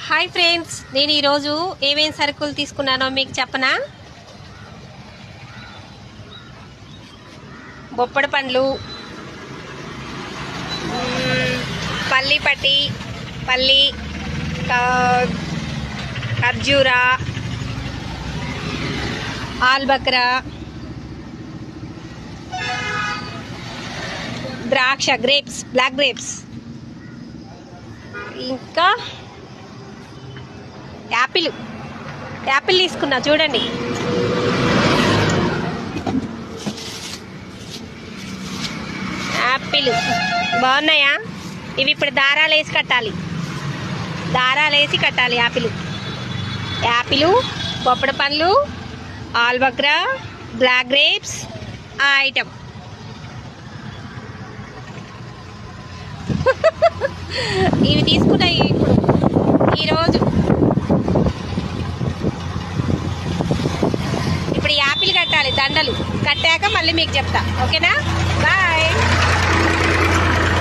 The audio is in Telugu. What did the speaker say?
హాయ్ ఫ్రెండ్స్, నేను ఈరోజు ఏమేమి సరుకులు తీసుకున్నానో మీకు చెప్పనా. బొప్పడి పండ్లు, పల్లి పట్టి, పల్లి, ఖర్జూరా, ఆల్బక్రా, ద్రాక్ష, గ్రేప్స్, బ్లాక్ గ్రేప్స్, ఇంకా యాపిల్ తీసుకున్నా చూడండి. యాపిల్ బాగున్నాయా? ఇవి ఇప్పుడు దారాలు వేసి కట్టాలి. యాపిల్, బొప్పడి పండ్లు, ఆల్బక్రా, బ్లాక్ గ్రేప్స్ ఆ ఐటమ్. ఇవి తీసుకున్నాయి ఇప్పుడు ఈరోజు. ఇప్పుడు యాపిల్ కట్టాలి, దండలు కట్టాక మళ్ళీ మీకు చెప్తా. ఓకేనా? బాయ్.